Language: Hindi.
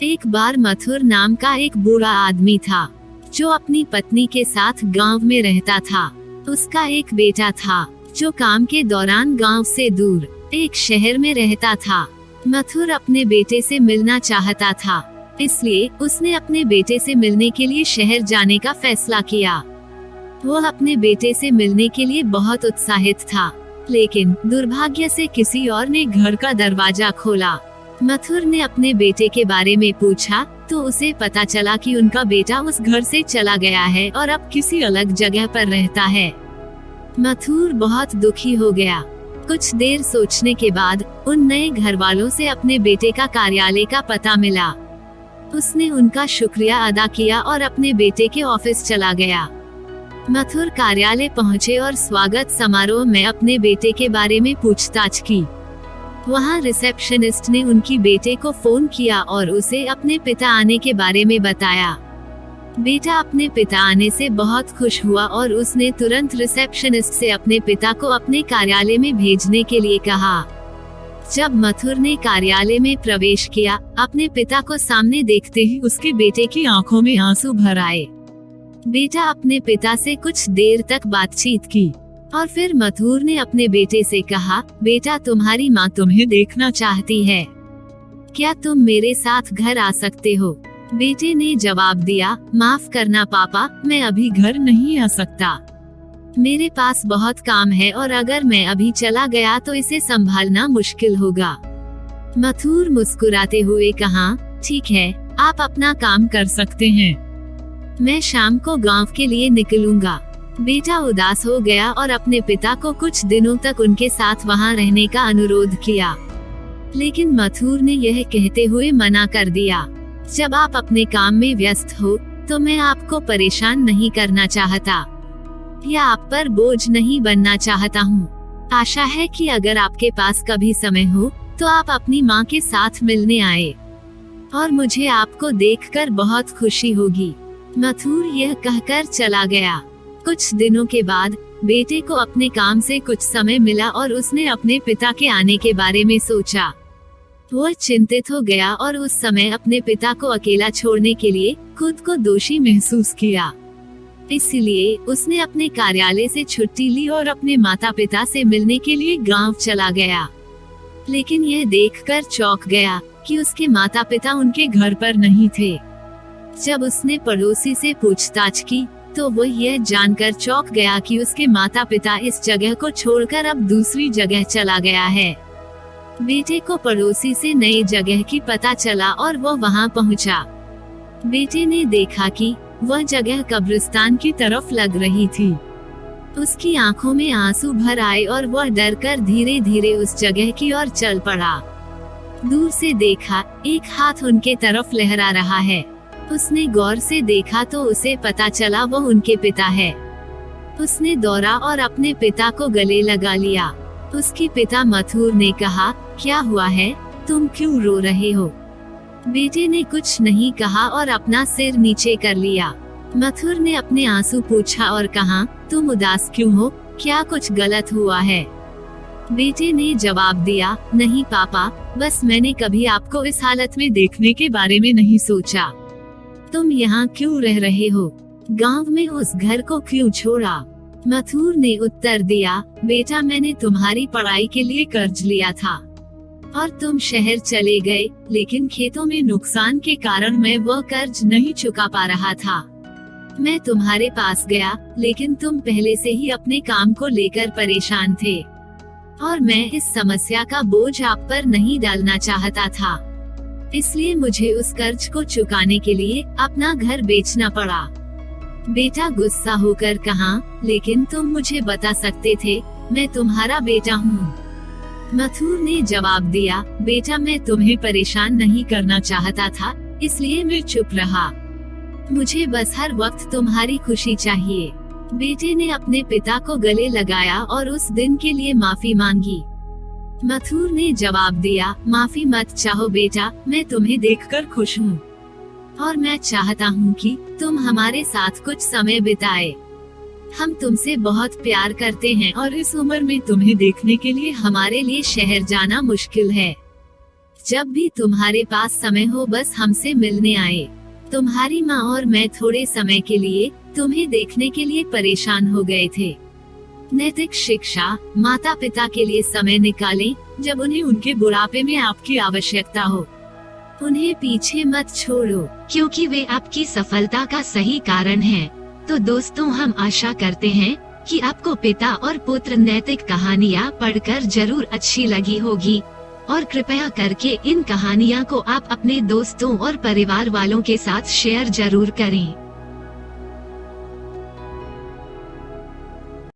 एक बार मथुर नाम का एक बूढ़ा आदमी था जो अपनी पत्नी के साथ गांव में रहता था। उसका एक बेटा था जो काम के दौरान गांव से दूर एक शहर में रहता था। मथुर अपने बेटे से मिलना चाहता था, इसलिए उसने अपने बेटे से मिलने के लिए शहर जाने का फैसला किया। वो अपने बेटे से मिलने के लिए बहुत उत्साहित था, लेकिन दुर्भाग्य से किसी और ने घर का दरवाजा खोला। मथुर ने अपने बेटे के बारे में पूछा तो उसे पता चला कि उनका बेटा उस घर से चला गया है और अब किसी अलग जगह पर रहता है। मथुर बहुत दुखी हो गया। कुछ देर सोचने के बाद उन नए घर वालों से अपने बेटे का कार्यालय का पता मिला। उसने उनका शुक्रिया अदा किया और अपने बेटे के ऑफिस चला गया। मथुर कार्यालय पहुंचे और स्वागत समारोह में अपने बेटे के बारे में पूछताछ की। वहां रिसेप्शनिस्ट ने उनकी बेटे को फोन किया और उसे अपने पिता आने के बारे में बताया। बेटा अपने पिता आने से बहुत खुश हुआ और उसने तुरंत रिसेप्शनिस्ट से अपने पिता को अपने कार्यालय में भेजने के लिए कहा। जब मथुर ने कार्यालय में प्रवेश किया, अपने पिता को सामने देखते ही उसके बेटे की आंखों में आंसू भर आए। बेटा अपने पिता से कुछ देर तक बातचीत की और फिर मथुर ने अपने बेटे से कहा, बेटा तुम्हारी माँ तुम्हें देखना चाहती है, क्या तुम मेरे साथ घर आ सकते हो? बेटे ने जवाब दिया, माफ करना पापा, मैं अभी घर नहीं आ सकता। मेरे पास बहुत काम है और अगर मैं अभी चला गया तो इसे संभालना मुश्किल होगा। मथुर मुस्कुराते हुए कहा, ठीक है, आप अपना काम कर सकते हैं, मैं शाम को गांव के लिए निकलूंगा। बेटा उदास हो गया और अपने पिता को कुछ दिनों तक उनके साथ वहां रहने का अनुरोध किया, लेकिन मथुर ने यह कहते हुए मना कर दिया, जब आप अपने काम में व्यस्त हो तो मैं आपको परेशान नहीं करना चाहता या आप पर बोझ नहीं बनना चाहता हूँ। आशा है कि अगर आपके पास कभी समय हो तो आप अपनी माँ के साथ मिलने आए और मुझे आपको देखकर बहुत खुशी होगी। मथुर यह कहकर चला गया। कुछ दिनों के बाद बेटे को अपने काम से कुछ समय मिला और उसने अपने पिता के आने के बारे में सोचा। वो चिंतित हो गया और उस समय अपने पिता को अकेला छोड़ने के लिए खुद को दोषी महसूस किया। इसलिए उसने अपने कार्यालय से छुट्टी ली और अपने माता पिता से मिलने के लिए गांव चला गया। लेकिन यह देखकर चौंक गया कि उसके माता पिता उनके घर पर नहीं थे। जब उसने पड़ोसी से पूछताछ की तो वो यह जानकर चौंक गया कि उसके माता पिता इस जगह को छोड़कर अब दूसरी जगह चला गया है। बेटे को पड़ोसी से नई जगह की पता चला और वो वहां पहुंचा। बेटे ने देखा कि वह जगह कब्रिस्तान की तरफ लग रही थी। उसकी आंखों में आंसू भर आए और वह डरकर धीरे धीरे उस जगह की ओर चल पड़ा। दूर से देखा, एक हाथ उनके तरफ लहरा रहा है। उसने गौर से देखा तो उसे पता चला वो उनके पिता है। उसने दौड़ा और अपने पिता को गले लगा लिया। उसके पिता मथुर ने कहा, क्या हुआ है, तुम क्यों रो रहे हो? बेटे ने कुछ नहीं कहा और अपना सिर नीचे कर लिया। मथुर ने अपने आंसू पोंछा और कहा, तुम उदास क्यों हो, क्या कुछ गलत हुआ है? बेटे ने जवाब दिया, नहीं पापा, बस मैंने कभी आपको इस हालत में देखने के बारे में नहीं सोचा। तुम यहाँ क्यों रह रहे हो? गांव में उस घर को क्यों छोड़ा? मथुर ने उत्तर दिया, बेटा मैंने तुम्हारी पढ़ाई के लिए कर्ज लिया था और तुम शहर चले गए, लेकिन खेतों में नुकसान के कारण मैं वह कर्ज नहीं चुका पा रहा था। मैं तुम्हारे पास गया, लेकिन तुम पहले से ही अपने काम को लेकर परेशान थे और मैं इस समस्या का बोझ आप पर नहीं डालना चाहता था, इसलिए मुझे उस कर्ज को चुकाने के लिए अपना घर बेचना पड़ा। बेटा गुस्सा होकर कहा, लेकिन तुम मुझे बता सकते थे, मैं तुम्हारा बेटा हूँ। मथुर ने जवाब दिया, बेटा मैं तुम्हें परेशान नहीं करना चाहता था, इसलिए मैं चुप रहा। मुझे बस हर वक्त तुम्हारी खुशी चाहिए। बेटे ने अपने पिता को गले लगाया और उस दिन के लिए माफी मांगी। मथुर ने जवाब दिया, माफी मत चाहो बेटा, मैं तुम्हें देखकर खुश हूँ और मैं चाहता हूँ कि तुम हमारे साथ कुछ समय बिताए। हम तुमसे बहुत प्यार करते हैं और इस उम्र में तुम्हें देखने के लिए हमारे लिए शहर जाना मुश्किल है। जब भी तुम्हारे पास समय हो बस हमसे मिलने आए। तुम्हारी माँ और मैं थोड़े समय के लिए तुम्हें देखने के लिए परेशान हो गए थे। नैतिक शिक्षा, माता पिता के लिए समय निकालें जब उन्हें उनके बुढ़ापे में आपकी आवश्यकता हो। उन्हें पीछे मत छोड़ो, क्योंकि वे आपकी सफलता का सही कारण हैं। तो दोस्तों, हम आशा करते हैं कि आपको पिता और पुत्र नैतिक कहानियाँ पढ़कर जरूर अच्छी लगी होगी, और कृपया करके इन कहानियाँ को आप अपने दोस्तों और परिवार वालों के साथ शेयर जरूर करें।